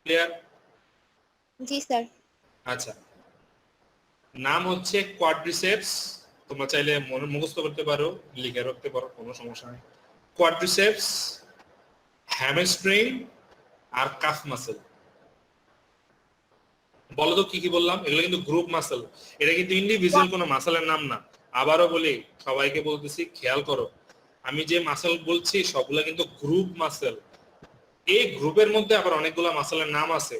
Clear? জি sir. আচ্ছা, নাম হচ্ছে কোয়াড্রিসেপস। তোমরা চাইলে মুখস্থ করতে পারো, লিখে রাখতে পারো, কোনো সমস্যা নেই। কোয়াড্রিসেপস, হ্যামস্ট্রিং আর কাফ মাসল। বলো তো কি কি বললাম? এগুলো কিন্তু গ্রুপ মাসল, এটা কিন্তু ইন্ডিভিজুয়াল কোনো মাসলের নাম না। আবারও বলি, সবাইকে বলতেছি খেয়াল করো, আমি যে মাসল বলছি সবগুলা কিন্তু গ্রুপ মাসল। এই গ্রুপের মধ্যে আবার অনেকগুলা মাসলের নাম আছে,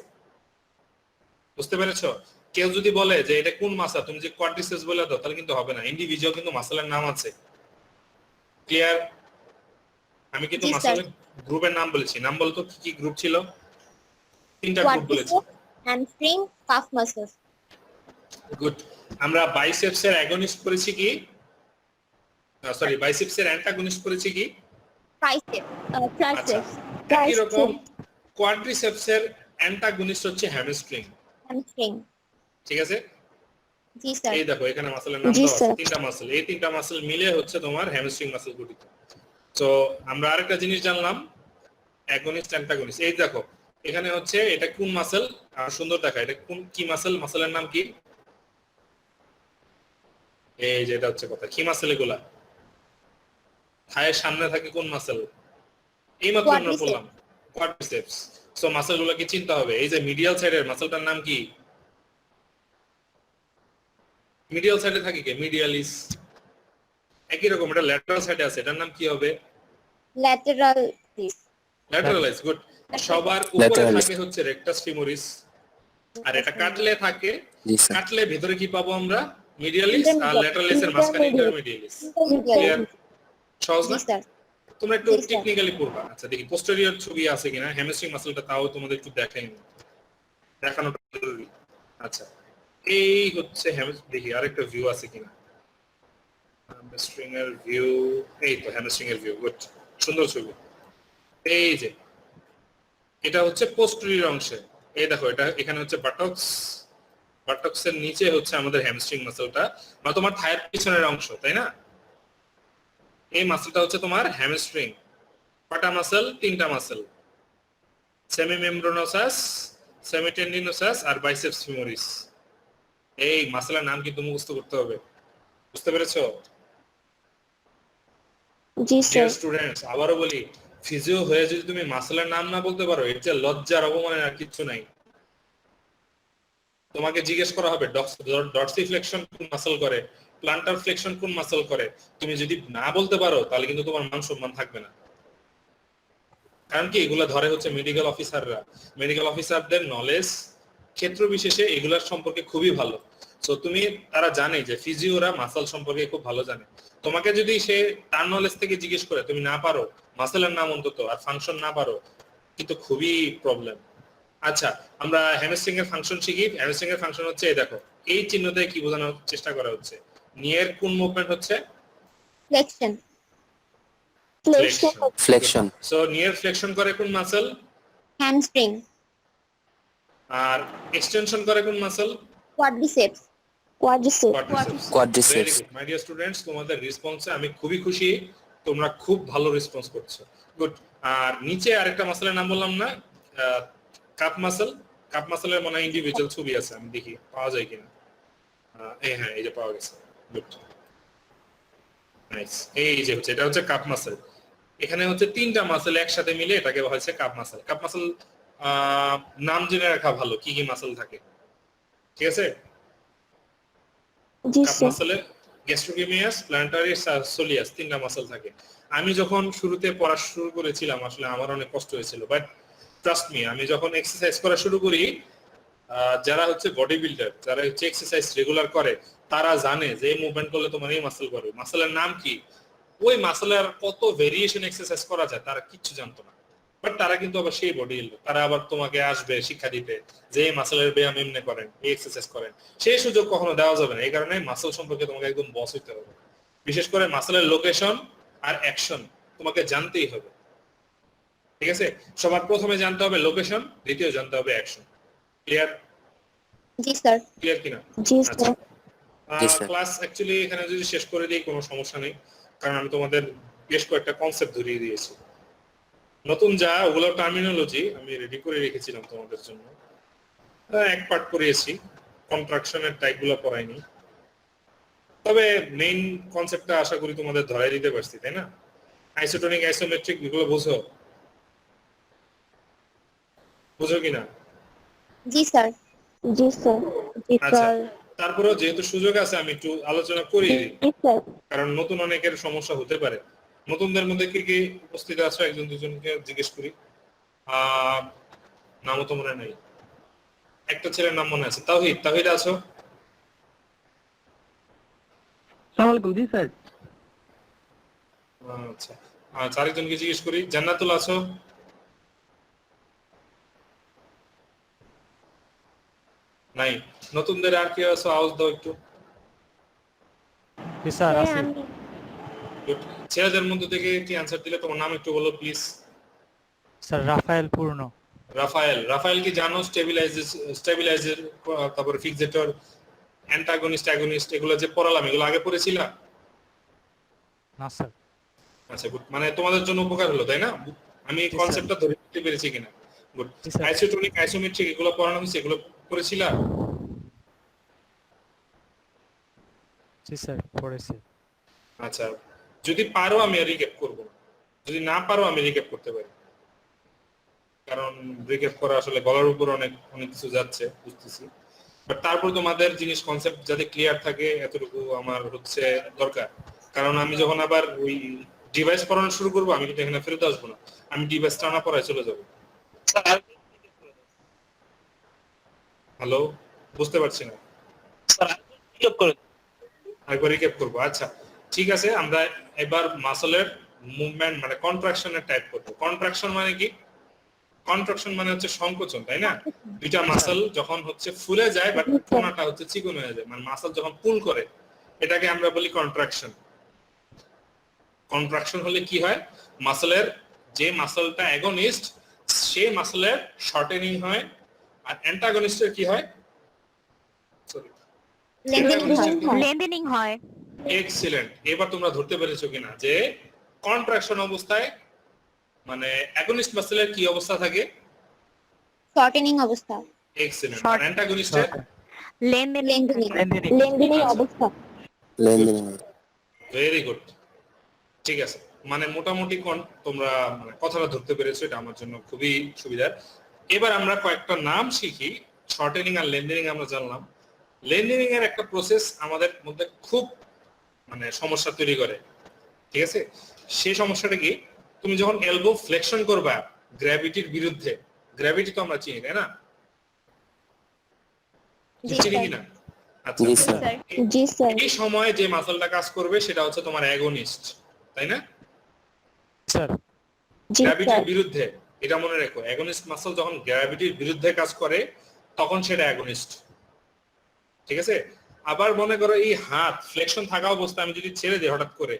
বুঝতে পেরেছো? কেউ যদি বলে যে এটা কোন মাসল, তুমি যে কোয়াড্রিসেপস বলে দাও, তাহলে কিন্তু হবে না। ইন্ডিভিজুয়াল কিন্তু মাসলের নাম আছে। ক্লিয়ার? আমি কিন্তু জি স্যার। মাসলের গ্রুপের নাম বলেছি। নাম বলতো কি কি গ্রুপ ছিল? তিনটা গ্রুপ বলেছি। Quadriceps, hamstring, calf muscles. Good. আমরা বাইসেপস এর অ্যাগনিস্ট করেছি কি? সরি, বাইসেপস এর অ্যান্টাগনিস্ট করেছি কি? ট্রাইসেপস, আচ্ছা, ট্রাইসেপস, একই রকম কোয়াড্রিসেপস এর অ্যান্টাগনিস্ট হচ্ছে হ্যামস্ট্রিং। হ্যামস্ট্রিং। ঠিক আছে? জি স্যার। এই দেখো এখানে মাসলের নাম দেওয়া আছে, তিনটা মাসল। এই তিনটা মাসল মিলে হচ্ছে তোমার হ্যামস্ট্রিং মাসল গঠিত। তো আমরা আরেকটা জিনিস জানলাম, অ্যাগনিস্ট অ্যান্টাগনিস্ট। এই দেখো এখানে হচ্ছে এটা কোন মাসল, আর সুন্দর দেখা, এটা কোন কি মাসল, মাসলের নাম কি? এই যে এটা হচ্ছে কথা, কি মাসল এগুলা? থায়ের সামনে থাকে কোন মাসল? এই মাত্র আমরা বললাম কোয়াড্রিসেপস। সো মাসলগুলোকে চিনতে হবে। এই যে মিডিয়াল সাইডের মাসলটার নাম কি? মিডিয়াল সাইডে থাকে কি? মিডিয়ালিস। একই রকম এটা ল্যাটারাল সাইডে আছে, এটার নাম কি হবে? ল্যাটেরালিস। ল্যাটারালাইস। গুড। সবার উপরে থাকে হচ্ছে রেকটাস ফিমোরিস, আর এটা কাটলে থাকে, কাটলে ভিতরে কি পাবো আমরা? মিডিয়ালিস, আর ল্যাটারালিসের মাঝখানে ইন্টারমিডিয়ালিস। ক্লিয়ার? সহজ না? তোমরা একটু টেকনিক্যালি পড়বা। আচ্ছা দেখি পোস্টেরিয়র ছবি আছে কিনা, হ্যামস্ট্রিং মাসলটা তাও তোমাদের একটু দেখাই, দেখানোটা জরুরি। আচ্ছা, এই হচ্ছে দেখি আরেকটা ভিউ আছে কিনা, হ্যামস্ট্রিং এর ভিউ। এই তো হ্যামস্ট্রিং এর ভিউ। গুড, সুন্দর ছবি। এই যে এটা হচ্ছে পোস্টেরিয়র অংশে। এই দেখো এটা এখানে হচ্ছে বাটক্স, বাটক্স এর নিচে হচ্ছে আমাদের হ্যামস্ট্রিং মাসলটা, বা তোমার থায়ের পিছনের অংশ, তাই না? এই মাসলটা হচ্ছে তোমার হ্যামস্ট্রিং। কটা মাসল? তিনটা মাসল, সেমিমেমব্রানোসাস, সেমিটেন্ডিনোসাস আর বাইসেপস ফিমোরিস। এই মাসলের নাম কিন্তু মুখস্থ করতে হবে, বুঝতে পেরেছো? জি স্যার। স্টুডেন্টস, আবারও বলি, ফিজিও হয়ে যদি তুমি মাসলের নাম না বলতে পারো, এর যে লজ্জার অপমানের আর কিচ্ছু নাই। তোমাকে জিজ্ঞেস করা হবে ডরসি ফ্লেকশন কোন মাসল করে, প্লান্টার ফ্লেকশন কোন মাসল করে, তুমি যদি না বলতে পারো তাহলে কিন্তু তোমার মান সম্মান থাকবে না। কারণ কি, এগুলা ধরে হচ্ছে মেডিকেল অফিসাররা। মেডিকেল অফিসারদের নলেজ ক্ষেত্র বিশেষে এগুলার সম্পর্কে খুবই ভালো। সো তুমি, তারা জানে যে ফিজিওরা মাসল সম্পর্কে খুব ভালো জানে। তোমাকে যদি সে তার নলেজ থেকে জিজ্ঞেস করে তুমি না পারো মাসলের নাম অন্তত আর ফাংশন না পারো, কিন্তু খুবই প্রবলেম। আচ্ছা, আমরা হ্যামস্ট্রিং এর ফাংশন শিখি। হ্যামস্ট্রিং এর ফাংশন হচ্ছে এই দেখো, এই চিহ্ন দিয়ে কি বোঝানোর চেষ্টা করা হচ্ছে? নিয়ের কোন মুভমেন্ট হচ্ছে? Flexion. Flexion. So near flexion করে কোন মাসল? হ্যামস্ট্রিং। আর এক্সটেনশন করে কোন muscle? Quadriceps. Quadriceps. Very good my dear students, তোমাদের রেসপন্সে আমি খুবই খুশি, তোমরা খুব ভালো রেসপন্স করছো। গুড। আর নিচে আরেকটা মাসলের নাম বললাম না, কাপ মাসল। কাপ মাসলের মনে হয় ইন্ডিভিজুয়াল ছবি আছে, আমি দেখি পাওয়া যায় কিনা। হ্যাঁ, এই যে পাওয়া গেছে। Good, nice. এই যে হচ্ছে, এটা হচ্ছে কাপ মাসল। এখানে হচ্ছে তিনটা মাসল একসাথে মিলে এটাকে বলা হচ্ছে কাপ মাসল। কাপ মাসল নাম জেনে রাখা ভালো, কি কি মাসল থাকে, ঠিক আছে? কাপ মাসলে গ্যাস্ট্রোকিমিয়াস, প্ল্যান্টারিস আর সোলিয়াস তিনটা মাসল থাকে। আমি যখন শুরুতে পড়া শুরু করেছিলাম আসলে আমার অনেক কষ্ট হয়েছিল, বাট ট্রাস্ট মি, আমি যখন এক্সারসাইজ করা শুরু করি, যারা হচ্ছে বডি বিল্ডার, যারা হচ্ছে এক্সারসাইজ রেগুলার করে, তারা জানে যে এই মুভমেন্ট করলে তোমার এই মাসল করবে। মাসলের নাম কি, ওই মাসলের কত ভেরিয়েশন এক্সারসাইজ করা যায় তারা কিচ্ছু জানতো না। বাট তারা কিন্তু আবার সেই বডি বিল্ডার, তারা আবার তোমাকে আসবে শিক্ষা দিতে যে এই মাসলের ব্যায়াম এমনি করেন, এই এক্সারসাইজ করেন। সেই সুযোগ কখনো দেওয়া যাবে না। এই কারণে মাসল সম্পর্কে তোমাকে একদম বস হইতে হবে। বিশেষ করে মাসলের লোকেশন আর অ্যাকশন তোমাকে জানতেই হবে, ঠিক আছে? সবার প্রথমে জানতে হবে লোকেশন, দ্বিতীয় জানতে হবে অ্যাকশন। ক্লিয়ার? জি স্যার। ক্লিয়ার কিনা? জি স্যার। ক্লাস অ্যাকচুয়ালি এখানে যদি শেষ করে দিই কোনো সমস্যা নেই, কারণ আমি তোমাদের বেশ কয়েকটা কনসেপ্ট ধরিয়ে দিয়েছি। নতুন যা ওগুলো টার্মিনোলজি আমি রেডি করে রেখেছিলাম তোমাদের জন্য, এক পার্ট পড়িয়েছি, কন্ট্রাকশনের টাইপগুলো পড়াইনি, তবে মেইন কনসেপ্টটা আশা করি তোমাদের ধরাই দিতে পারছি, তাই না? আইসোটোনিক আইসোমেট্রিক এগুলো বুঝো কিনা? জি স্যার। জি স্যার। জি আচ্ছা, স্যার। তারপরেও যেহেতু সুযোগ আছে আমি একটু আলোচনা করি, জি স্যার। কারণ নতুন অনেকের সমস্যা হতে পারে। নতুনদের মধ্যে কি কি উপস্থিত আছো একজন দুজনকে জিজ্ঞেস করি। নামও তো মনে নাই, একটা ছেলের নাম মনে আছে, তাওহিদ। তাওহিদ আছো? জি স্যার। আচ্ছা, আচ্ছা, আরেকজনকে জিজ্ঞেস করি। জান্নাতুল আছো? নাই। নতুনদের আর কি আছো? আওয়াজ দাও একটু। জি স্যার হ্যাঁ, আছি। আমি। Good. ছেলেদের মধ্যে থেকে কি অ্যানসার দিলে তোমার নাম একটু বলো প্লিজ। স্যার রাফায়েল পূর্ণ। রাফায়েল। রাফায়েল কি জানো স্টেবিলাইজার, তারপর ফিক্সেটর, অ্যান্টাগনিস্ট, অ্যাগনিস্ট এগুলো যে পড়ালাম এগুলো আগে পড়েছিলা? না স্যার। আচ্ছা, গুড। মানে তোমাদের জন্য উপকার হলো, তাই না? আমি জি, স্যার। কনসেপ্টটা ধরে নিতে পেরেছি কিনা? গুড। জি, স্যার। আইসোটোনিক আইসোমেট্রিক এগুলো পড়ানো হয়েছে, এগুলো পড়েছিলা? জি স্যার পড়েছি। আচ্ছা, যদি পারো আমি রিক্যাপ করব, যদি না পারো আমি রিক্যাপ করতে পারি, কারণ রিক্যাপ করা আসলে গলার উপর অনেক অনেক কিছু যাচ্ছে, বুঝতেছি। বাট তারপর তোমাদের জিনিস কনসেপ্ট যাতে ক্লিয়ার থাকে এতটুকু আমার হচ্ছে দরকার। কারণ আমি যখন আবার ওই ডিভাইস পড়ানো শুরু করবো আমি কিন্তু এখানে ফেরত আসবো না, আমি ডিভাইস টানা পড়ায় চলে যাবো। হ্যালো, বুঝতে পারছি না, একবার রিক্যাপ করবো। আচ্ছা, ঠিক আছে, আমরা এবার মাসলের মুভমেন্ট মানে কন্ট্রাকশনের টাইপ করবো। কন্ট্রাকশন মানে কি? কন্ট্রাকশন মানে হচ্ছে সংকোচন, তাই না? দুইটা মাসল যখন হচ্ছে ফুলে যায় বাট কোনাটা হচ্ছে চিকন হয়ে যায়, মানে মাসল যখন পুল করে এটাকে আমরা বলি কন্ট্রাকশন। কন্ট্রাকশন হলে কি হয়? মাসলের যে মাসলটা অ্যাগনিস্ট সেই মাসলের শর্টেনিং হয়, আর অ্যান্টাগনিস্টের কি হয়? সরি, লেন্থেনিং হয়। এক্সিলেন্ট। এবার তোমরা ধরতে পেরেছো কিনা যে কন্ট্রাকশন অবস্থায় মানে অ্যাগনিস্ট মাসলের কি অবস্থা থাকে? শর্টেনিং অবস্থা। এক্সিলেন্ট। আর অ্যান্টাগনিস্টের লেন্থেনিং লেন্থেনিং আচ্ছা, অবস্থা। Very good. ঠিক আছে, মানে মোটামুটি তোমরা মানে কথাটা ধরতে পেরেছো, এটা আমার জন্য খুবই সুবিধার। এবার আমরা কয়েকটা নাম শিখি। শর্টেনিং আর লেন্থেনিং আমরা জানলাম। লেন্থেনিং এর একটা প্রসেস আমাদের মধ্যে খুব মানে সমস্যা তৈরি করে, ঠিক আছে? সেই সমস্যাটা কি? তুমি যখন এলবো ফ্লেকশন করবা গ্র্যাভিটির বিরুদ্ধে, গ্র্যাভিটি তো আমরা চিনি, তাই না? জি চিনি স্যার। কিনা? আচ্ছা, জি স্যার। জি স্যার। এই সময় যে মাসলটা কাজ করবে সেটা হচ্ছে তোমার অ্যাগনিস্ট, তাই না? স্যার। জি গ্র্যাভিটির স্যার। বিরুদ্ধে, এটা মনে রেখো, অ্যাগনিস্ট মাসল যখন গ্র্যাভিটির বিরুদ্ধে কাজ করে তখন সেটা অ্যাগনিস্ট, ঠিক আছে? আবার মনে করো এই হাত ফ্লেকশন থাকা অবস্থায় আমি যদি ছেড়ে দিই হঠাৎ করে,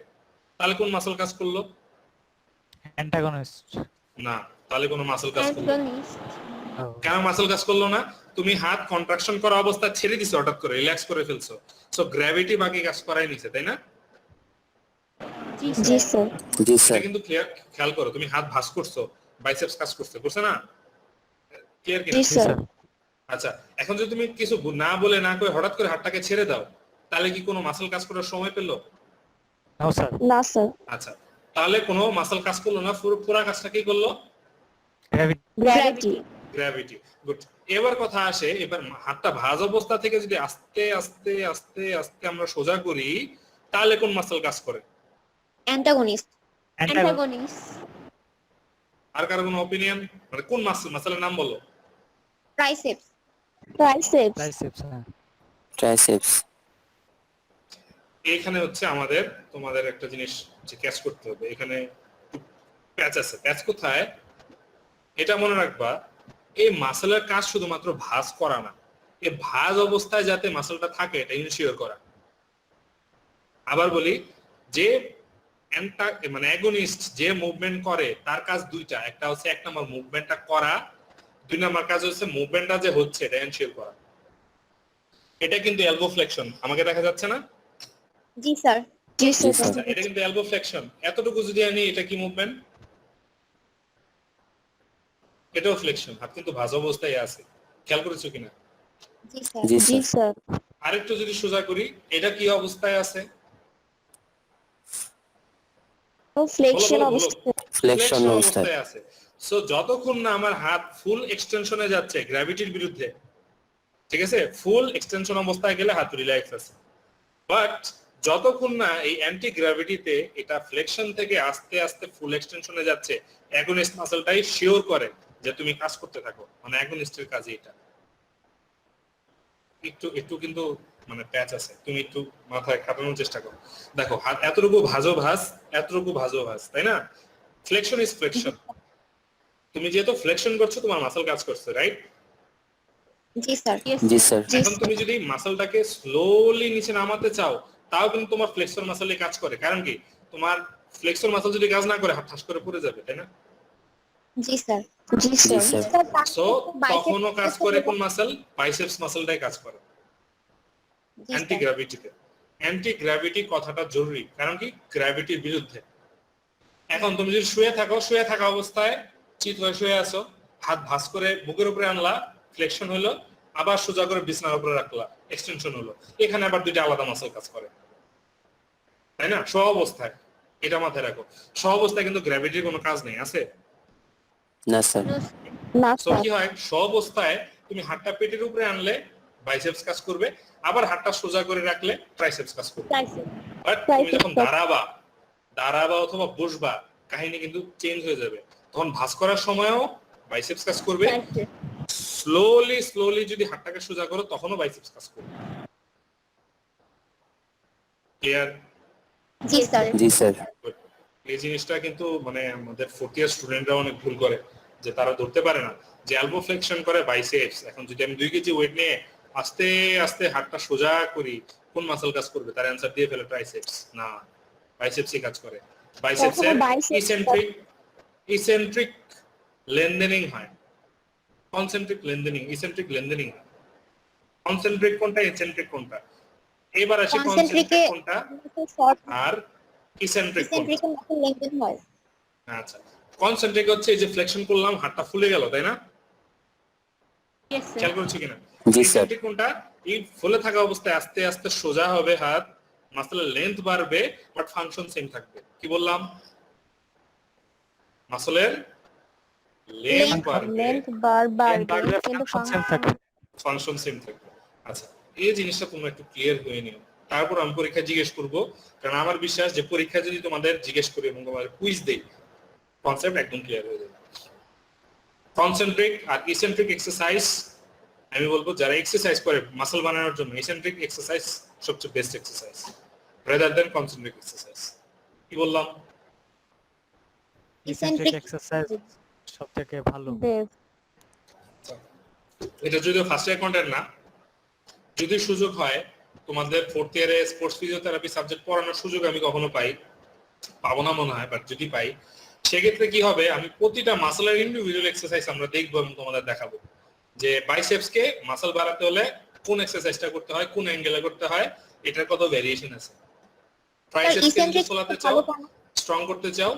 তাহলে কোন মাসল কাজ করলো? অ্যান্টাগনিস্ট। না, তাহলে কোনো মাসল কাজ করলো না। অ্যাগনিস্ট। কেন মাসল কাজ করলো না? তুমি হাত কন্ট্রাকশন করা অবস্থায় ছেড়ে দিছো, হঠাৎ করে রিল্যাক্স করে ফেলছো, সো গ্র্যাভিটি বাকি কাজ করাই নিছে, তাই না? জি জি স্যার। স্যার। এটা কিন্তু ক্লিয়ার, খেয়াল করো, তুমি হাত ভাঁজ করছো, বাইসেপস কাজ করছে না? ক্লিয়ার কিনা? জি স্যার। আচ্ছা, এখন যদি তুমি কিছু না বলে না করে হঠাৎ করে হাতটাকে ছেড়ে দাও, তাহলে কি কোনো মাসল কাজ করার সময় পেলো? No sir. না স্যার। আচ্ছা, তাহলে কোনো মাসল কাজ করলো না, পুরো কাজটা কি করলো? গ্র্যাভিটি। গ্র্যাভিটি। গুড। এবার কথা আসে, এবার হাতটা ভাঁজ অবস্থা থেকে যদি আস্তে আস্তে আস্তে আস্তে আমরা সোজা করি, তাহলে কোন মাসল কাজ করে? অ্যান্টাগনিস্ট। অ্যান্টাগনিস্ট। আর কারো কোনো অপিনিয়ন? মানে কোন মাসলের নাম বলো? ট্রাইসেপস। ট্রাইসেপস। ট্রাইসেপস। হ্যাঁ। ট্রাইসেপস। এইখানে হচ্ছে আমাদের তোমাদের একটা জিনিস যে ক্যাচ করতে হবে, এখানে প্যাচ আছে। প্যাচ কোথায়? এটা মনে রাখবা, এই মাসলের কাজ শুধুমাত্র ভাঁজ করা না, এই ভাঁজ অবস্থায় যাতে মাসলটা থাকে এটা ইনশিওর করা। আবার বলি, যে মানে অ্যাগনিস্ট যে মুভমেন্ট করে তার কাজ দুইটা, একটা হচ্ছে এক নাম্বার মুভমেন্টটা করা, দুই নাম্বার কাজ হচ্ছে মুভমেন্টটা যে হচ্ছে এটা এনশিওর করা। এটা কিন্তু এলবো ফ্লেকশন, আমাকে দেখা যাচ্ছে না? জি স্যার। জি স্যার। এটা কিন্তু এলবো ফ্লেকশন। এতটুকু যদি আনি, এটা কি মুভমেন্ট? এটাও ফ্লেকশন, হাত কিন্তু ভাঁজ অবস্থায় আছে, খেয়াল করেছো কিনা? জি স্যার। জি স্যার। আরেকটু যদি সোজা করি, এটা কি অবস্থায় আছে? ও ফ্লেকশন বলো। অবস্থায়। ফ্লেকশন অবস্থায় আছে। সো যতক্ষণ না আমার হাত ফুল এক্সটেনশনে যাচ্ছে গ্র্যাভিটির বিরুদ্ধে, ঠিক আছে, ফুল এক্সটেনশন অবস্থায় গেলে হাত রিল্যাক্স আছে। বাট যতক্ষণ না এই অ্যান্টি গ্র্যাভিটিতে এটা ফ্লেকশন থেকে আস্তে আস্তে ফুল এক্সটেনশনে যাচ্ছে, অ্যাগনিস্ট মাসলটাই শিওর করে যে তুমি কাজ করতে থাকো, মানে অ্যাগনিস্টের কাজে এটা। একটু কিন্তু মানে প্যাচ আছে, তুমি একটু মাথায় খাটানোর চেষ্টা করো। দেখো হাত এতটুকু ভাঁজো ভাঁজ, তাই না? Flexion is flexion. তুমি যেহেতু ফ্লেকশন করছো, তোমার মাসল কাজ করছে, রাইট? জি স্যার। জি স্যার। এখন তুমি যদি মাসলটাকে স্লোলি নিচে নামাতে চাও, তাও কিন্তু তোমার ফ্লেক্সর মাসলই কাজ করে। কারণ কি, তোমার ফ্লেক্সর মাসল যদি কাজ না করে হাত ঠাস করে পড়ে যাবে, তাই না? জি স্যার। জি স্যার। সো তখনও কাজ করে কোন মাসল? বাইসেপস মাসলটাই কাজ করে অ্যান্টি গ্র্যাভিটিতে। অ্যান্টি গ্র্যাভিটি কথাটা জরুরি, কারণ কি, গ্র্যাভিটির বিরুদ্ধে। এখন তুমি যদি শুয়ে থাকা অবস্থায় চিত হয়ে শুয়ে আছো, হাত ভাঁজ করে বুকের উপরে আনলা, ফ্লেকশন হলো, আবার সোজা করে বিছানার উপরে রাখলা, এক্সটেনশন হলো, এখানে আবার দুইটা আলাদা মাসল কাজ করে, তাই না? শোয়া অবস্থায়, এটা মাথায় রাখো, শোয়া অবস্থায় কিন্তু গ্র্যাভিটির কোনো কাজ নেই, আছে? না স্যার। না সো স্যার। কি হয়, শোয়া অবস্থায় তুমি হাতটা পেটের উপরে আনলে বাইসেপস কাজ করবে, আবার হাতটা সোজা করে রাখলে ট্রাইসেপস কাজ করবে। বাট তুমি যখন দাঁড়াবা অথবা বসবা, কাহিনী কিন্তু চেঞ্জ হয়ে যাবে। তখন ভাঁজ করার সময়ও বাইসেপস কাজ করবে, স্লোলি যদি হাতটাকে সোজা করো, তখনও বাইসেপস কাজ করবে। ক্লিয়ার? জি স্যার। জি স্যার। এই জিনিসটা কিন্তু মানে আমাদের ফোর্থ ইয়ার স্টুডেন্টরা অনেক ভুল করে, যে তারা ধরতে পারে না যে এলবো ফ্লেকশন করে বাইসেপস। এখন যদি আমি 2 কেজি ওয়েট নিয়ে আস্তে আস্তে হাতটা সোজা করি, কোন মাসল কাজ করবে? তার অ্যানসার দিয়ে ফেলে ট্রাইসেপস। না, বাইসেপসই কাজ করে। বাইসেপসের ইসেন্ট্রিক লেনদেনিং হয়, কনসেন্ট্রিক লেনদেনিং হয়। কনসেন্ট্রিক কোনটা, ইসেন্ট্রিক কোনটা? এবার আসি কনসেন্ট্রিক কোনটা আর ইসেন্ট্রিক কোনটা। লেনদেন হয়। আচ্ছা, কনসেন্ট্রিক হচ্ছে এই যে ফ্লেকশন করলাম, হাতটা ফুলে গেল, তাই না? Yes sir. খেয়াল করছি কিনা? জি স্যার। ইসেন্ট্রিক কোনটা? এই ফুলে থাকা অবস্থায় আস্তে আস্তে সোজা হবে হাত, মাসলের লেন্থ বাড়বে, বাট ফাংশন সেম থাকবে। কি বললাম? মাসলের লেন্থ বাড়বে, কিন্তু ফাংশন সেম থাকবে। ফাংশন সেম থাকবে। আচ্ছা, এই জিনিসটা তোমরা একটু ক্লিয়ার হয়ে নিও, তারপর আমি পরীক্ষা জিজ্ঞেস করব। কারণ আমার বিশ্বাস যে পরীক্ষা যদি তোমাদের জিজ্ঞেস করি এবং তোমাদের কুইজ দেই, কনসেপ্ট একদম ক্লিয়ার হয়ে যাবে। কনসেন্ট্রিক আর ইসেন্ট্রিক এক্সারসাইজ, আমি বলবো যারা এক্সারসাইজ করে মাসল বানানোর জন্য, ইসেন্ট্রিক এক্সারসাইজ সবচেয়ে best exercise rather than concentric exercise. কি বললাম? ইসেন্ট্রিক এক্সারসাইজ সবথেকে ভালো। এটা যদিও ফার্স্ট ইয়ার কন্টেন্ট না, যদি সুযোগ হয় তোমাদের ফোর্থ ইয়ারে স্পোর্টস ফিজিওথেরাপি সাবজেক্ট পড়ানোর সুযোগ আমি কখনো পাবো না মনে হয়, বাট যদি পাই, সেক্ষেত্রে কি হবে, আমি প্রতিটা মাসলের ইন্ডিভিজুয়াল এক্সারসাইজ আমরা দেখবো এবং তোমাদের দেখাবো যে বাইসেপস কে মাসল বাড়াতে হলে কোন এক্সারসাইজটা করতে হয়, কোন অ্যাঙ্গেলে করতে হয়, এটার কত ভেরিয়েশন আছে। ট্রাইসেপস কে যদি ফোলাতে চাও, স্ট্রং করতে চাও,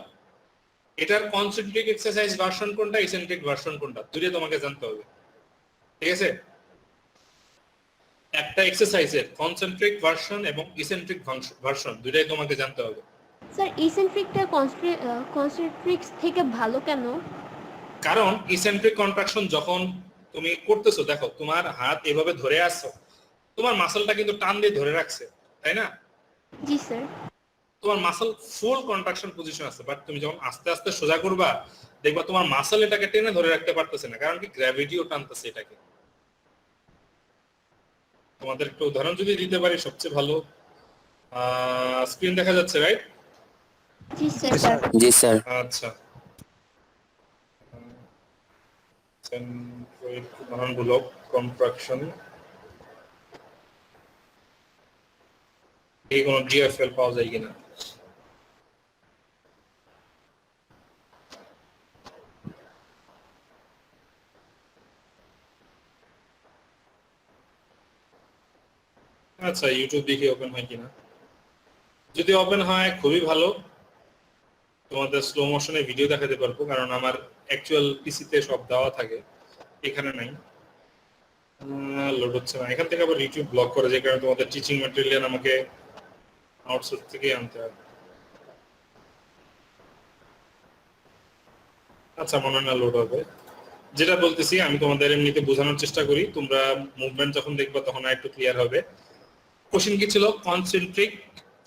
এটার কনসেন্ট্রিক এক্সারসাইজ ভার্সন কোনটা, ইসেন্ট্রিক ভার্সন কোনটা, দুটোই তোমাকে জানতে হবে। ঠিক আছে? একটা এক্সারসাইজের কনসেন্ট্রিক ভার্সন এবং ইসেন্ট্রিক ভার্সন দুটোই তোমাকে জানতে হবে। স্যার ইসেন্ট্রিকটা কনসেন্ট্রিক্স থেকে ভালো কেন? কারণ ইসেন্ট্রিক কন্ট্রাকশন যখন তুমি করতেছো, দেখো তোমার হাত এভাবে ধরে আসছো, তোমার মাসলটা কিন্তু টান দিয়ে ধরে রাখছে, তাই না? জি স্যার। তোমার মাসল ফুল কন্ট্রাকশন পজিশন আছে, বাট তুমি যখন আস্তে আস্তে সোজা করবা, দেখবা তোমার মাসল এটাকে টেনে ধরে রাখতে পারতেছে না, কারণ কি, গ্র্যাভিটিও টানতেছে এটাকে। তোমাদের একটা উদাহরণ যদি দিতে পারি সবচেয়ে ভালো। স্ক্রিন দেখা যাচ্ছে, রাইট? জি স্যার। জি স্যার। আচ্ছা, উদাহরণগুলো কন্ট্রাকশন, এই কোন ডিএফএল পাওয়া যায় কিনা। আচ্ছা, ইউটিউব দেখি ওপেন হয় কিনা। যদি ওপেন হয় খুবই ভালো, তোমাদের স্লো মোশনে ভিডিও দেখাতে পারবো, কারণ আমার অ্যাকচুয়াল পিসিতে সব দেওয়া থাকে, এখানে নাই, লোড হচ্ছে না। এখান থেকে আবার ইউটিউব ব্লক করে, যে কারণে তোমাদের টিচিং ম্যাটেরিয়াল আমাকে আউটসোর্স থেকে আনতে হবে। আচ্ছা, মনে হয় না লোড হবে। যেটা বলতেছি আমি তোমাদের এমনিতে বোঝানোর চেষ্টা করি, তোমরা মুভমেন্ট যখন দেখবা তখন একটু ক্লিয়ার হবে। কোশ্চেন কি ছিল? কনসেন্ট্রিক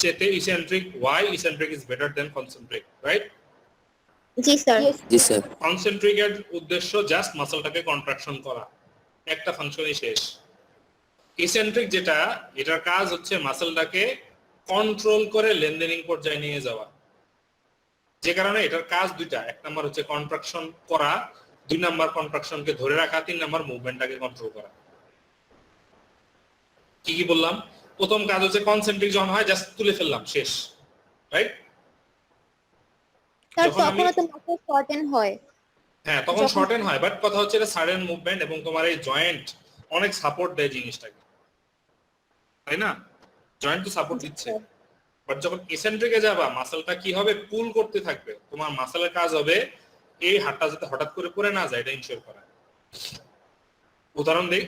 চেতে eccentric, why eccentric is better than concentric, right? জি স্যার। জি স্যার। কনসেন্ট্রিকের উদ্দেশ্য জাস্ট মাসলটাকে কন্ট্রাকশন করা, একটা ফাংশনই শেষ। ইসেন্ট্রিক যেটা, এটার কাজ হচ্ছে মাসলটাকে কন্ট্রোল করে লেনদেনিং পর্যায়ে নিয়ে যাওয়া। যে কারণে এটার কাজ দুইটা, এক নাম্বার হচ্ছে কন্ট্রাকশন করা, দুই নাম্বার কন্ট্রাকশনকে ধরে রাখা, তিন নাম্বার মুভমেন্টটাকে কন্ট্রোল করা। কি কি বললাম? প্রথম কাজ হচ্ছে কনসেন্ট্রিক যখন হয় জাস্ট তুলে ফেললাম, শেষ, রাইট? স্যার যখন আমি তখন তো মাসল শর্টেন হয়। হ্যাঁ, তখন শর্টেন হয়, বাট কথা হচ্ছে এটা সাডেন মুভমেন্ট এবং তোমার এই জয়েন্ট অনেক সাপোর্ট দেয় জিনিসটাকে, তাই না? জয়েন্ট তো সাপোর্ট দিচ্ছে। বাট যখন ইসেন্ট্রিকে যাবা, মাসলটা কি হবে? পুল করতে থাকবে। তোমার মাসলের কাজ হবে এই হাতটা যাতে হঠাৎ করে পড়ে না যায়, এটা ইনশিওর করা। উদাহরণ দেই,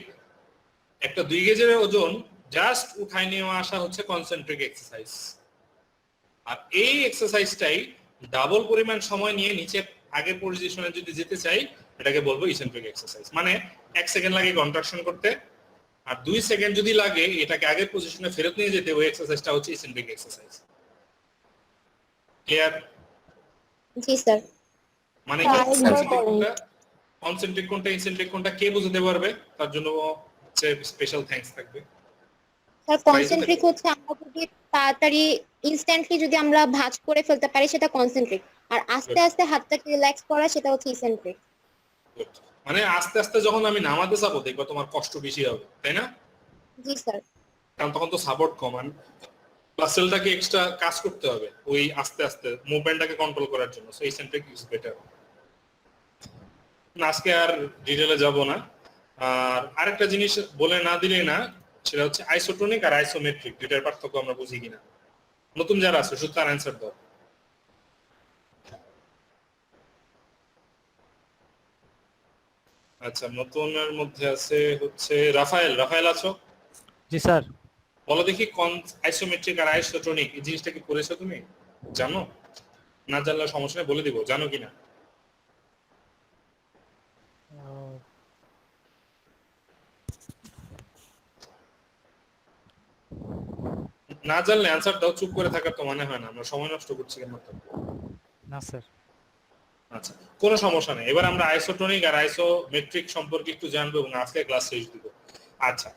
একটা 2 গেজের ওজন জাস্ট উঠায় নিয়ে আসা হচ্ছে কনসেন্ট্রিক এক্সারসাইজ। আর এই এক্সারসাইজটাই ডাবল পরিমাণ সময় নিয়ে নিচে আগের পজিশনে যদি যেতে চাই, এটাকে বলবো ইসেন্ট্রিক এক্সারসাইজ। মানে 1 সেকেন্ড লাগে কন্ট্রাকশন করতে, আর 2 সেকেন্ড যদি লাগে এটাকে আগের পজিশনে ফেরত নিয়ে যেতে, ওই এক্সারসাইজটা হচ্ছে ইসেন্ট্রিক এক্সারসাইজ। ক্লিয়ার? জি স্যার। মানে কনসেন্ট্রিক কোনটা ইসেন্ট্রিক কোনটা কে বুঝতে পারবে, তার জন্য হচ্ছে স্পেশাল থ্যাঙ্কস থাকবে। স্যার কনসেন্ট্রিক হচ্ছে আমরা যদি তাড়াতাড়ি ইনস্ট্যান্টলি যদি আমরা ভাঁজ করে ফেলতে পারি সেটা কনসেন্ট্রিক, আর আস্তে আস্তে হাতটাকে রিল্যাক্স করা সেটা হচ্ছে ইসেন্ট্রিক। মানে আস্তে আস্তে যখন আমি নামাতে যাবো দেখবা তোমার কষ্ট বেশি হবে, তাই না? জি স্যার। কারণ তখন তো সাপোর্ট কম, মাসলটাকে এক্সট্রা কাজ করতে হবে ওই আস্তে আস্তে মুভমেন্টটাকে কন্ট্রোল করার জন্য। So eccentric is better. আজকে আর ডিটেইলে যাব না। আর আরেকটা জিনিস বলে না দিলে না, সেটা হচ্ছে আইসোটোনিক আর আইসোমেট্রিক দুইটার পার্থক্য আমরা বুঝি কিনা। নতুন যারা আছে শুধু তার অ্যান্সার দাও। আচ্ছা, নতুনের মধ্যে আছে হচ্ছে রাফায়েল। রাফায়েল আছো? জি স্যার। বলো দেখি, আইসোমেট্রিক আর আইসোটোনিক এই জিনিসটা কি পড়েছো তুমি? জানো? না জানলে সমস্যা নেই, বলে দিব। জানো কিনা? না জানলে অ্যানসার দাও, চুপ করে থাকার তো মানে হয় না, আমরা সময় নষ্ট করছি কেন? না স্যার। আচ্ছা, কোনো সমস্যা নেই। এবার আমরা আইসোটোনিক আর আইসোমেট্রিক সম্পর্কে একটু জানবো এবং আজকে ক্লাস শেষ দিব। আচ্ছা,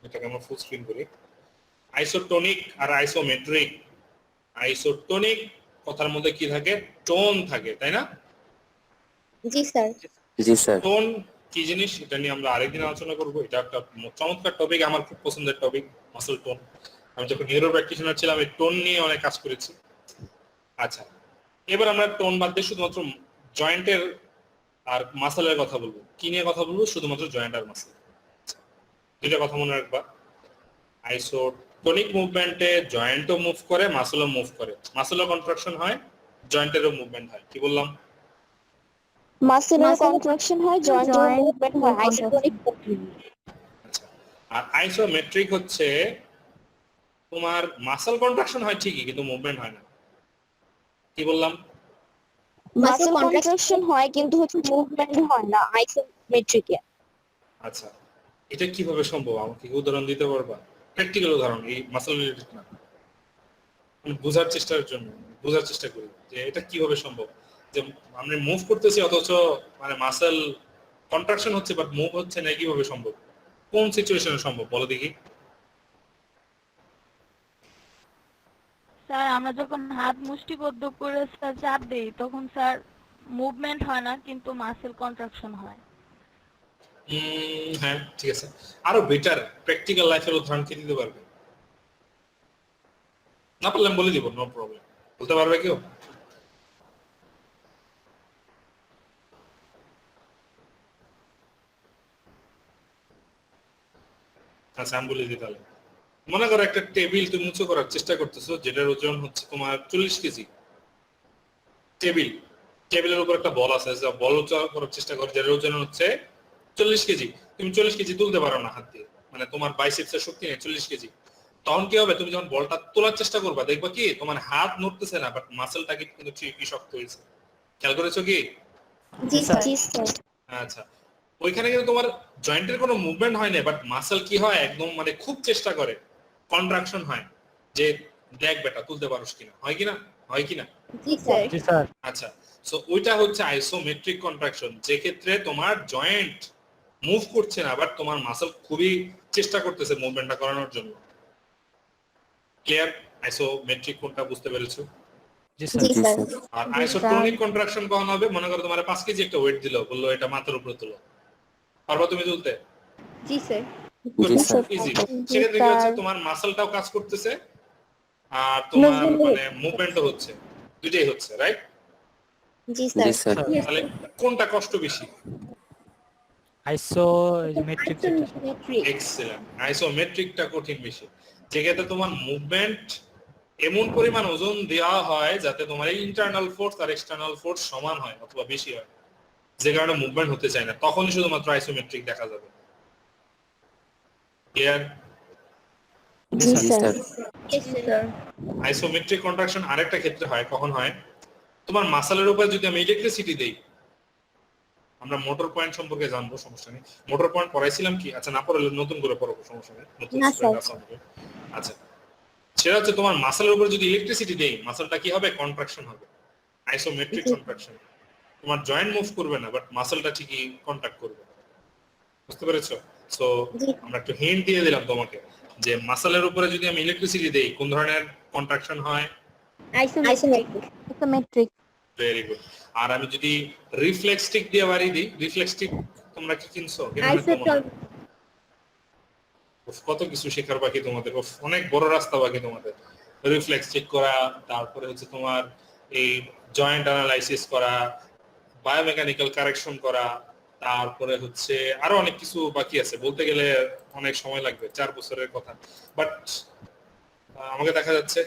এটাকে আমরা ফুল স্ক্রিন করি। আইসোটোনিক আর আইসোমেট্রিক। আইসোটোনিক কথার মধ্যে কি থাকে? টোন থাকে, তাই না? জি স্যার। জি স্যার। টোন কি জিনিস এটা নিয়ে আমরা আরেকদিন আলোচনা করব। এটা একটা চমৎকার টপিক, আমার খুব পছন্দের টপিক, মাসল টোন। আমি যখন নিউরো প্র্যাকটিশনার ছিলাম এই টোন নিয়ে অনেক কাজ করেছি। আচ্ছা, এবার আমরা টোন বাদ দিয়ে শুধুমাত্র জয়েন্টের আর মাসলের কথা বলবো। কি নিয়ে কথা বলবো? শুধুমাত্র জয়েন্ট আর মাসল। দুইটা কথা মনে রাখবা, আইসোটোনিক মুভমেন্টে জয়েন্টও মুভ করে, মাসলও মুভ করে। মাসলও কন্ট্রাকশন হয়, জয়েন্টেরও মুভমেন্ট হয়। কি বললাম? মাসেলের কন্ট্রাকশন হয়, জয়েন্টের মুভমেন্ট হয়, আইসোটোনিক। আচ্ছা, আর আইসোমেট্রিক হচ্ছে তোমার মাসল কন্ট্রাকশন হয় ঠিকই, কিন্তু মুভমেন্ট হয় না। কি বললাম? মাসেল কন্ট্রাকশন হয় কিন্তু হচ্ছে মুভমেন্ট হয় না আইসোমেট্রিকে। আচ্ছা, এটা কিভাবে সম্ভব? আমাকে কি উদাহরণ দিতে পারবা? প্র্যাকটিক্যাল উদাহরণ, এই মাসল রিলেটেড না। আমি বোঝার চেষ্টা করি যে এটা কিভাবে সম্ভব, যে আমরা মুভ করতেছি অথচ মানে মাসল কন্ট্রাকশন হচ্ছে বাট মুভ হচ্ছে না, কিভাবে সম্ভব? কোন সিচুয়েশনে সম্ভব বলো দেখি? স্যার আমরা যখন হাত মুষ্টিবদ্ধ করে স্যার চাপ দেই তখন স্যার মুভমেন্ট হয় না কিন্তু মাসেল কন্ট্রাকশন হয়। হ্যাঁ, ঠিক আছে। আরো বেটার প্র্যাকটিক্যাল লাইফের উদাহরণ কি দিতে পারবে? না পারলে আমি বলে দিব, নো প্রবলেম। বলতে পারবে কেউ? আচ্ছা, আমি বলে দিই তাহলে। মনে করো একটা টেবিল তুমি উঁচু করার চেষ্টা করতেছো, যেটার ওজন হচ্ছে তোমার 40 কেজি। টেবিল টেবিলের উপর একটা বল আছে, বল করার চেষ্টা করো, যার ওজন হচ্ছে 40 কেজি, তুমি 40 কেজি তুলতে পারো না হাত দিয়ে, মানে তোমার বাইসেপসের শক্তি নেই 40 কেজি। তখন কি হবে, তুমি যখন বলটা তোলার চেষ্টা করবা দেখবা কি তোমার হাত নড়তেছে না, বাট মাসেলটাকে কিন্তু ঠিকই শক্ত হয়েছে। খেয়াল করেছো কি? জি স্যার। জি স্যার। আচ্ছা, ওইখানে কিন্তু তোমার জয়েন্টের কোনো মুভমেন্ট হয় না, বাট মাসেল কি হয় একদম মানে খুব চেষ্টা করে, কন্ট্রাকশন হয় যে দেখ বেটা তুলতে পারোস কিনা, হয় কিনা, হয় কিনা? জি স্যার। জি স্যার। আচ্ছা, সো ওইটা হচ্ছে আইসোমেট্রিক কন্ট্রাকশন, যে ক্ষেত্রে তোমার জয়েন্ট মুভ করছে না, বাট তোমার মাসল খুবই চেষ্টা করতেছে মুভমেন্টটা করানোর জন্য। ক্লিয়ার? আইসোমেট্রিক কোনটা বুঝতে পেরেছো? জি জি স্যার। স্যার। আর আইসোটোনিক কন্ট্রাকশন কখন হবে? মনে করো তোমার 5 কেজি একটা ওয়েট দিলো, বললো এটা মাথার উপরে তুলো, পারবা তুমি তুলতে? জি স্যার। জি স্যার। ইজি। জি সেক্ষেত্রে কি হচ্ছে স্যার। তোমার মাসলটাও কাজ করতেছে আর তোমার Movement মানে মুভমেন্টও হচ্ছে, দুইটাই হচ্ছে, রাইট? জি জি স্যার। স্যার। তাহলে কোনটা কষ্ট বেশি? আইসোমেট্রিক যেটা। আইসোমেট্রিক। এক্সেলেন্ট। আইসোমেট্রিকটা কঠিন বেশি, যেক্ষেত্রে তোমার মুভমেন্ট এমন পরিমাণ ওজন দেওয়া হয় যাতে তোমার ইন্টারনাল ফোর্স আর এক্সটার্নাল ফোর্স সমান হয় অথবা বেশি হয়, যে কারণে মুভমেন্ট হতে চায় না, তখনই শুধুমাত্র আইসোমেট্রিক দেখা যাবে। ক্লিয়ার? জি জি স্যার। স্যার। আইসোমেট্রিক কন্ট্রাকশন আরেকটা ক্ষেত্রে হয়, কখন হয়? তোমার মাসলের উপর যদি আমি ইলেকট্রিসিটি দেই, আমরা মোটর পয়েন্ট সম্পর্কে জানবো, সমস্যা নেই। মোটর পয়েন্ট পড়াইছিলাম কি? আচ্ছা, না পড়লে নতুন করে পড়াবো, সমস্যা নেই, নতুন না, স্টুডেন্ট স্যার। আছে আমাদের। আচ্ছা, সেটা হচ্ছে তোমার মাসলের উপর যদি ইলেকট্রিসিটি দেই, মাসলটা কি হবে? কন্ট্রাকশন হবে, আইসোমেট্রিক কন্ট্রাকশন। তোমার জয়েন্ট মুভ করবে না, বাট মাসলটা ঠিকই কন্ট্রাক্ট করবে। বুঝতে পেরেছো? সো জি। আমরা একটু হিন্ট দিয়ে দিলাম তোমাকে যে মাসলের উপরে যদি আমি ইলেকট্রিসিটি দেই, কোন ধরনের কন্ট্রাকশন হয়? আইসোমেট্রিক। আইসোমেট্রিক। Very good. আর আমি যদি রিফ্লেক্স স্টিক দিয়ে বাড়ি দিই, রিফ্লেক্স স্টিক তোমরা কি কিনছো? আইসোটন। কত কিছু শেখার বাকি তোমাদের, অনেক বড় রাস্তা বাকি তোমাদের। রিফ্লেক্স চেক করা, তারপরে হচ্ছে তোমার এই জয়েন্ট অ্যানালাইসিস করা, বায়োমেকানিক্যাল কারেকশন করা, তারপরে হচ্ছে আরো অনেক কিছু বাকি আছে, বলতে গেলে অনেক সময় লাগবে, 4 বছরের কথা। বাট আমাকে দেখা যাচ্ছে।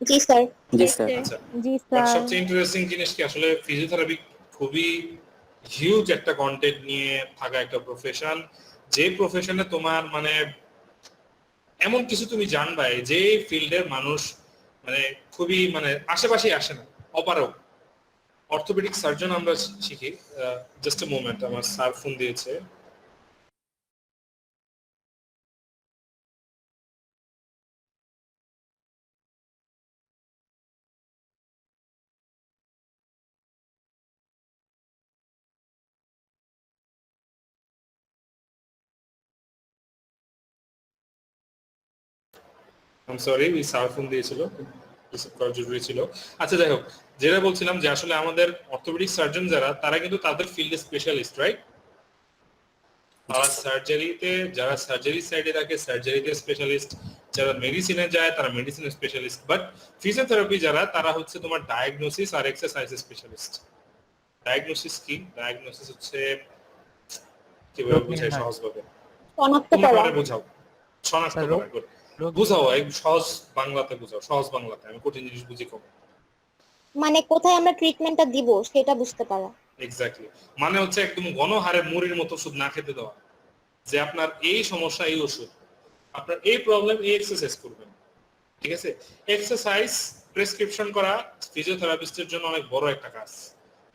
জি স্যার। জি স্যার। আচ্ছা, জি বাট স্যার। সবচেয়ে ইন্টারেস্টিং জিনিস কি, আসলে ফিজিওথেরাপি খুবই হিউজ একটা কন্টেন্ট নিয়ে থাকা একটা প্রফেশন, যে প্রফেশনে তোমার মানে এমন কিছু তুমি জানবাই যে ফিল্ডের মানুষ মানে খুবই মানে আশেপাশে আসে না, অপারক। অর্থোপেডিক সার্জন আমরা শিখি। জাস্ট এ মোমেন্ট, আমার স্যার ফোন দিয়েছে। সরি, স্যার ফোন দিয়েছিল, রিসিভ করা জরুরি ছিল। আচ্ছা, যাই হোক, যেটা বলছিলাম যে আসলে আমাদের অর্থোপেডিক সার্জন যারা, তারা কিন্তু তাদের ফিল্ডে স্পেশালিস্ট, রাইট? তারা সার্জারিতে, যারা সার্জারি সাইডে থাকে সার্জারিতে স্পেশালিস্ট, যারা মেডিসিনে যায় তারা মেডিসিনের স্পেশালিস্ট, বাট ফিজিওথেরাপি যারা, তারা হচ্ছে তোমার ডায়াগনোসিস আর এক্সারসাইজ স্পেশালিস্ট। ডায়াগনোসিস কি? ডায়াগনোসিস হচ্ছে কিভাবে বোঝাই সহজভাবে? শনাক্ত তোমরা করা। আমারে বোঝাও, শনাক্ত স্যার, করা। good. বুঝাও, এই সহজ বাংলাতে বুঝাও, সহজ বাংলাতে, আমি কঠিন জিনিস বুঝি কম। মানে কোথায় আমরা ট্রিটমেন্টটা দিব সেটা বুঝতে পারা। এক্স্যাক্টলি, মানে হচ্ছে একদম গণহারে মুড়ির মতো ওষুধ না খেতে দেওয়া, যে আপনার এই সমস্যা এই ওষুধ, আপনার এই প্রবলেম এই এক্সারসাইজ করবেন, ঠিক আছে? এক্সারসাইজ প্রেসক্রিপশন করা ফিজিওথেরাপিস্টের জন্য অনেক বড় একটা কাজ,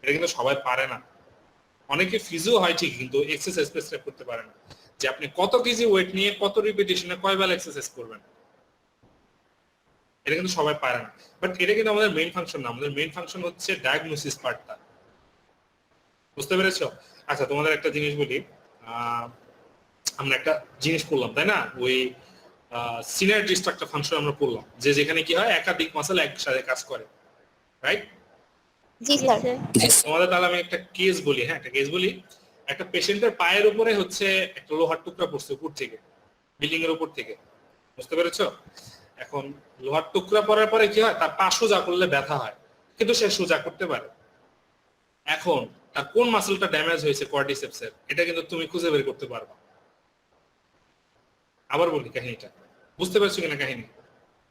এটা কিন্তু সবাই পারে না। অনেকে ফিজিও হয় ঠিক, কিন্তু এক্সারসাইজ প্রেসক্রাইব করতে পারে না, যে আপনি কত কেজি ওয়েট নিয়ে কত রিপিটেশনে কয়বার এক্সারসাইজ করবেন, এটা কিন্তু সবাই পারে না। বাট এটা কিন্তু আমাদের মেইন ফাংশন না, আমাদের মেইন ফাংশন হচ্ছে ডায়াগনোসিস পার্টটা। বুঝতে পেরেছো? আচ্ছা, তোমাদের একটা জিনিস বলি, আমরা একটা জিনিস করলাম তাই না, ওই সিনার্জি স্ট্রাকচার ফাংশন আমরা পড়লাম, যে যেখানে কি হয় একাধিক মাসল একসাথে কাজ করে, রাইট? জি স্যার। তোমাদের তাহলে আমি একটা কেস বলি, হ্যাঁ একটা কেস বলি। একটা পেশেন্টের পায়ের উপরে হচ্ছে একটা লোহার টুকরা পড়ছে উপর থেকে, বিল্ডিং এর উপর থেকে, বুঝতে পেরেছো? এখন লোহার টুকরা পড়ার পরে কি হয়, তার পা সোজা করলে ব্যথা হয়, কিন্তু সে সোজা করতে পারে। এখন তার কোন মাসলটা ড্যামেজ হয়েছে কোয়াড্রিসেপসের, এটা কিন্তু তুমি খুঁজে বের করতে পারবা। আবার বলি কাহিনীটা, বুঝতে পারছো কিনা কাহিনী?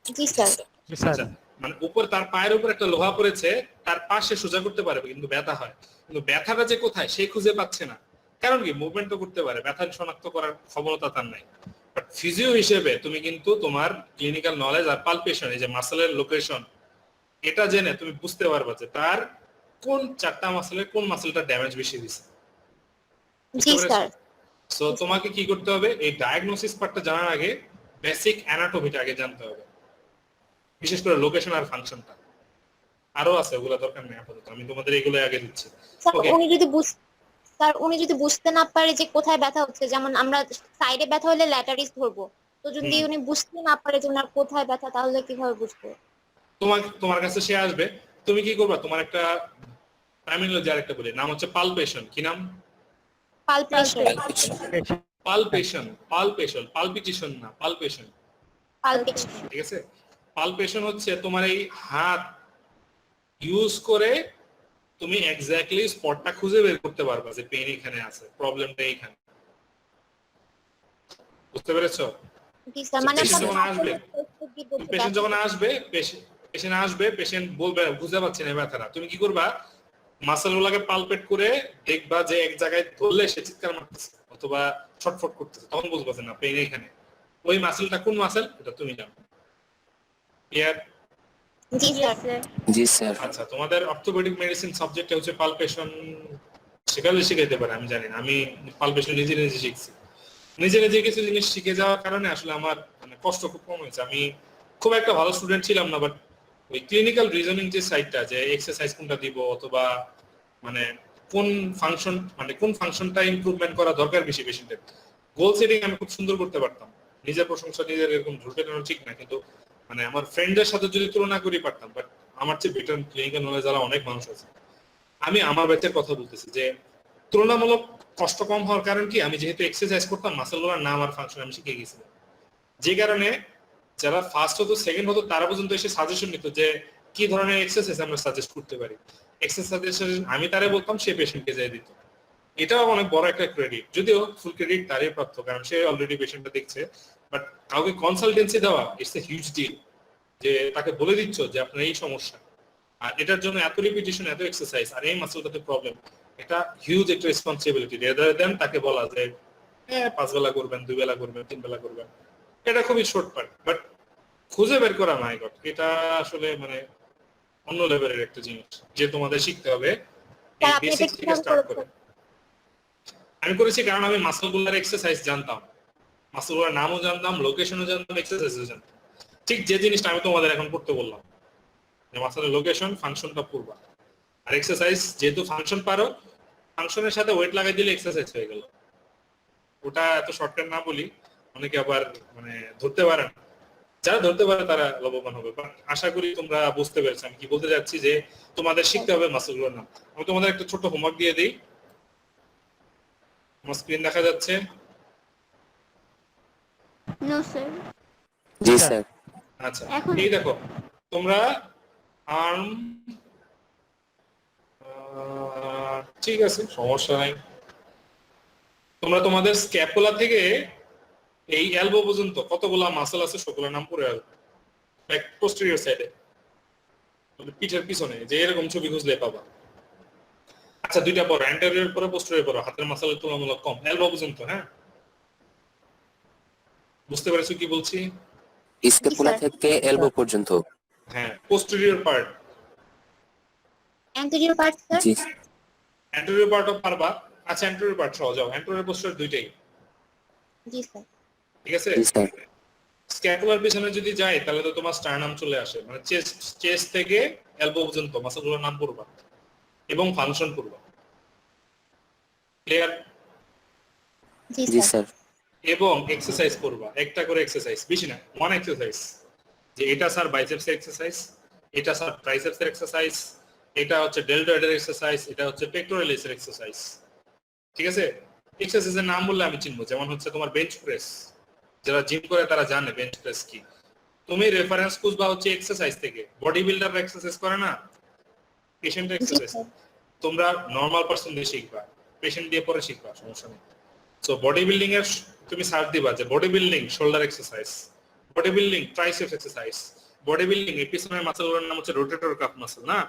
জি স্যার। জি স্যার। আচ্ছা, মানে উপর তার পায়ের উপর একটা লোহা পড়েছে, তার পাশে সোজা করতে পারবে কিন্তু ব্যথা হয়, কিন্তু ব্যথাটা যে কোথায় সে খুঁজে পাচ্ছে না। কারণ কি, মুভমেন্ট তো করতে পারে, ব্যথা শনাক্ত করার ক্ষমতা তার নাই। বাট ফিজিও হিসেবে তুমি কিন্তু তোমার ক্লিনিক্যাল নলেজ আর পালপেশন, এই যে মাসেলের লোকেশন, এটা জেনে তুমি বুঝতে পারবে যে তার কোন চারটা মাসেলের কোন মাসেলটা ড্যামেজ বেশি দিছে। জি স্যার। সো তোমাকে কি করতে হবে, এই ডায়াগনোসিস পার্টটা জানার আগে বেসিক অ্যানাটমিটা আগে জানতে হবে, বিশেষ করে লোকেশন আর ফাংশনটা। আরো আছে, ওগুলো দরকার নেই আপাতত, আমি তোমাদের এগুলো আগে দিচ্ছি। স্যার ওকে, উনি যদি বুঝতে না পারে যে কোথায় ব্যথা হচ্ছে, যেমন আমরা সাইডে ব্যথা হলে ল্যাটারিস ধরবো, তো যদি উনি বুঝতে না পারে যে ওনার কোথায় ব্যথা, তাহলে কিভাবে বুঝবো? তোমার কাছে সে আসবে, তুমি কি করবা, তোমার একটা টার্মিনোলজি আরেকটা বলি, নাম হচ্ছে পালপেশন। কি নাম? পালপেশন। পালপিটিশন না, পালপেশন। পালপেশন। ঠিক আছে, পালপেশন হচ্ছে তোমার এই হাত ইউজ করে তুমি এক্স্যাক্টলি স্পটটা খুঁজে বের করতে পারবা যে পেইন এখানে আছে, প্রবলেমটা এইখানে। বুঝতে পেরেছো? জি স্যার, মানে পেশেন্ট যখন আসবে, পেশেন্ট বলবে বুঝতে পারছি না ব্যথাটা, তুমি কি করবা, মাসেলগুলোকে পালপেট করে দেখবা যে এক জায়গায় ধরলে সে চিৎকার মারতেছে অথবা ছটফট করতেছে, তখন বুঝবা যে না পেইন এখানে। ওই মাসেলটা কোন মাসেল এটা তুমি জানো। ক্লিয়ার? জি স্যার। জি স্যার। আচ্ছা, তোমাদের অর্থোপেডিক মেডিসিন সাবজেক্টে হচ্ছে পালপেশন শিখাইতে পারে, আমি জানি না, আমি পালপেশন নিজে শিখছি। নিজে কিছু জিনিস শিখে যাওয়ার কারণে আসলে আমার মানে কষ্ট খুব কম হয়েছে। আমি খুব একটা ভালো স্টুডেন্ট ছিলাম না, বাট ওই ক্লিনিক্যাল রিজনিং যে সাইডটা, যে এক্সারসাইজ কোনটা দিব অথবা মানে কোন ফাংশনটা ইমপ্রুভমেন্ট করা দরকার বেশি পেশেন্টের, গোল সেটিং আমি খুব সুন্দর করতে পারতাম। নিজের প্রশংসা নিজের এরকম ঝুঁকে নেওয়া ঠিক না, কিন্তু মানে আমার ফ্রেন্ডদের সাথে যদি তুলনা করি পারতাম, বাট আমার চেয়ে বেটার ক্লিনিক্যাল নলেজ যারা অনেক মানুষ আছে। আমি আমার ব্যাচের কথা বলতেছি যে তুলনামূলক কষ্ট কম হওয়ার কারণ কি, আমি যেহেতু এক্সারসাইজ করতাম, মাসেলগুলোর নাম আর ফাংশন আমি শিখে গেছিলাম, যে কারণে যারা ফার্স্ট হতো সেকেন্ড হতো তারা পর্যন্ত এসে সাজেশন নিত যে কি ধরনের এক্সারসাইজ আমরা সাজেস্ট করতে পারি। এক্সারসাইজ আমি তারে বলতাম, সে পেশেন্টকে যাই দিত। এটাও অনেক বড় একটা ক্রেডিট, যদিও ফুল ক্রেডিট তারই প্রাপ্ত, কারণ সে অলরেডি পেশেন্টটা দেখছে। বাট কাউকে কনসালটেন্সি দেওয়া ইটস এ হিউজ ডিল, যে তাকে বলে দিচ্ছ যে আপনার এই সমস্যা, আর এটার জন্য এত রিপিটেশন, এত এক্সারসাইজ, আর এই মাসেলটাতে প্রবলেম, এটা হিউজ একটা রেসপন্সিবিলিটি। রেদার দেন তাকে বলা যে 5 বেলা করবেন, 2 বেলা করবেন, 3 বেলা করবেন, এটা খুবই শর্ট পার্ট। বাট খুঁজে বের করা, মাই গড, এটা আসলে মানে অন্য লেভেলের একটা জিনিস যে তোমাদের শিখতে হবে এই বেসিক থেকে স্টার্ট করে। আমি করেছি কারণ আমি মাসলগুলোর এক্সারসাইজ জানতাম, মাসলগুলোর নামও জানতাম, লোকেশনও জানতাম, এক্সারসাইজও জানতাম। ঠিক যে জিনিসটা আমি তোমাদের এখন করতে বললাম, যে মাসলের লোকেশন, ফাংশনটা পড়বা, আর এক্সারসাইজ যেহেতু ফাংশন পারো, ফাংশনের সাথে ওয়েট লাগাই দিলে এক্সারসাইজ হয়ে গেল। ওটা এত শর্টকাট না বলি, অনেকে আবার মানে ধরতে পারে না, যারা ধরতে পারে তারা লাভবান হবে। আশা করি তোমরা বুঝতে পেরেছো আমি কি বলতে যাচ্ছি, যে তোমাদের শিখতে হবে মাসলগুলোর নাম। আমি তোমাদের একটা ছোট হোমওয়ার্ক দিয়ে দিই, আমার স্ক্রিন দেখা যাচ্ছে? No sir. জি স্যার। আচ্ছা, এখন এই দেখো তোমরা আর্ম, ঠিক আছে সমস্যা নাই, তোমরা তোমাদের স্ক্যাপুলা থেকে এই এলবো পর্যন্ত কতগুলা মাসল আছে সবগুলোর নাম পড়ে আসবে ব্যাক পোস্টেরিয়র সাইডে, পিঠের পিছনে, যে এরকম ছবি খুঁজলে পাবা। আচ্ছা, দুইটা পড়ো, অ্যান্টেরিয়র পড়ো, পোস্টেরিয়র পড়ো, হাতের মাসলের তুলনামূলক কম, এলবো পর্যন্ত। হ্যাঁ, বুঝতে পেরেছো কি বলছি? স্ক্যাপুলা থেকে এলবো পর্যন্ত। হ্যাঁ, posterior part, anterior part sir. জি অ্যান্টেরিয়র পার্টও পারবা। আচ্ছা, অ্যান্টেরিয়র পার্ট সহজ, যাও অ্যান্টেরিয়র পোস্টেরিয়র দুইটাই। জি স্যার। ঠিক আছে, জি স্যার। স্ক্যাপুলার পিছনে যদি যাই তাহলে তো তোমার স্টারনাম চলে আসে, মানে চেস্ট থেকে এলবো পর্যন্ত মাসলগুলোর নাম পড়বা এবং ফাংশন পড়বা। ক্লিয়ার? জি স্যার। এবং এক্সারসাইজ করবা, একটা করে এক্সারসাইজ, বেশি না, ওয়ান এক্সারসাইজ, যে এটা স্যার বাইসেপস এর এক্সারসাইজ, এটা স্যার ট্রাইসেপস এর এক্সারসাইজ, এটা হচ্ছে ডেল্টয়েড এর এক্সারসাইজ, এটা হচ্ছে পেক্টোরালিস এর এক্সারসাইজ। ঠিক আছে, এক্সারসাইজের নাম বললে আমি চিনবো, যেমন হচ্ছে তোমার বেঞ্চ প্রেস, যারা জিম করে তারা জানে বেঞ্চ প্রেস কি। তুমি রেফারেন্স খুঁজবা হচ্ছে এক্সারসাইজ থেকে, বডি বিল্ডার এক্সারসাইজ করে না, পেশেন্ট এক্সারসাইজ, তোমরা নরমাল পারসন দিয়ে শিখবা, পেশেন্ট দিয়ে পরে শিখবা, সমস্যা নেই। সো বডি বিল্ডিং এর তুমি সার্চ দিবা যে body building shoulder exercise, body building triceps exercise, body building এর পিছনের মাসলগুলোর নাম হচ্ছে রোটেটর কাফ মাসল না,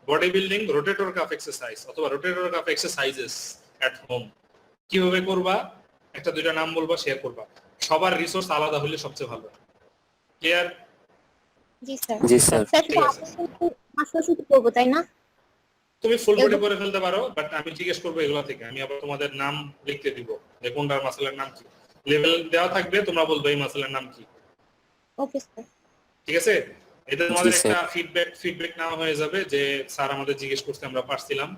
body building rotator cuff exercise অথবা rotator cuff exercises at home কিভাবে করবা, একটা দুইটা নাম বলবা, শেয়ার করবা। সবার রিসোর্স আলাদা হলে সবচেয়ে ভালো। ক্লিয়ার? জি স্যার। জি স্যার। স্যার ঠিক আছে। মাসল শুধু করবো তাই না? তুমি ফুল বডি করে ফেলতে পারো, বাট আমি জিজ্ঞেস করবো এগুলো থেকে। আমি আবার তোমাদের নাম লিখতে দিব যে কোনটার মাসলের নাম কি, লেভেল দেওয়া থাকবে, তোমরা বলবে এই মাসলের নাম কি। Okay sir. ঠিক আছে? এটা তোমাদের জি, স্যার। একটা ফিডব্যাক নেওয়া হয়ে যাবে যে স্যার আমাদের জিজ্ঞেস করতে আমরা পারছিলাম,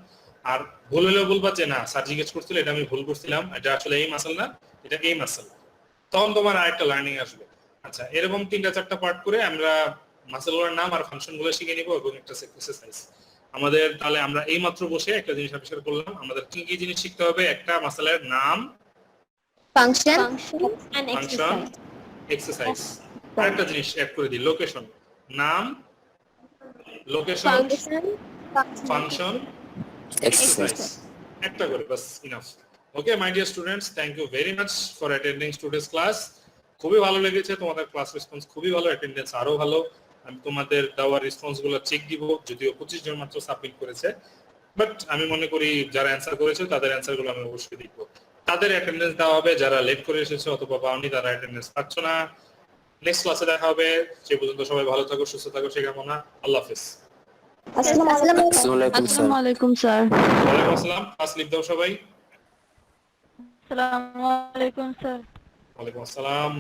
আর ভুল হলেও বলবা যে না স্যার জিজ্ঞেস করছিল এটা আমি ভুল করছিলাম, এটা আসলে এই মাসল না, এটা এই মাসল। তখন তোমার আরেকটা লার্নিং আসবে। আচ্ছা, এরকম 3-4টা পার্ট করে আমরা মাসলগুলোর নাম আর ফাংশনগুলো শিখে নিব এবং একটা এক্সারসাইজ আমাদের। তাহলে আমরা এই মাত্র বসে একটা জিনিস আবিষ্কার করলাম, আমাদের কি কি জিনিস শিখতে হবে? একটা মাসলের নাম, function and function, exercise. Exercise. আরেকটা জিনিস অ্যাড করে দিই, লোকেশন। নাম, লোকেশন, ফাংশন ফাংশন, এক্সারসাইজ। একটা করে বাস enough. Okay my dear students, thank you very much for attending today's class. খুবই ভালো লেগেছে তোমাদের ক্লাস রেসপন্স, খুবই ভালো, অ্যাটেন্ডেন্স আরো ভালো। আমি তোমাদের দেওয়ার রেসপন্স গুলো চেক দিব, যদিও 25 জন মাত্র সাবমিট করেছে, বাট আমি মনে করি যারা অ্যান্সার করেছে তাদের অ্যান্সার গুলো আমি অবশ্যই দেখবো। তাদের অ্যাটেন্ডেন্স দেওয়া হবে, যারা লেট করে এসেছে অথবা পাওনি তারা অ্যাটেন্ডেন্স পাচ্ছ না। নেক্সট ক্লাসে দেখা হবে, সে পর্যন্ত সবাই ভালো থাকো, সুস্থ থাকো, সে কামনা। আল্লাহ হাফেজ। আসসালামু আলাইকুম। আসসালামু আলাইকুম স্যার। আসসালামু আলাইকুম স্যার। ওয়ালাইকুম আসসালাম। ক্লাস লিভ দাও সবাই। আসসালামু আলাইকুম স্যার। ওয়ালাইকুম আসসালাম।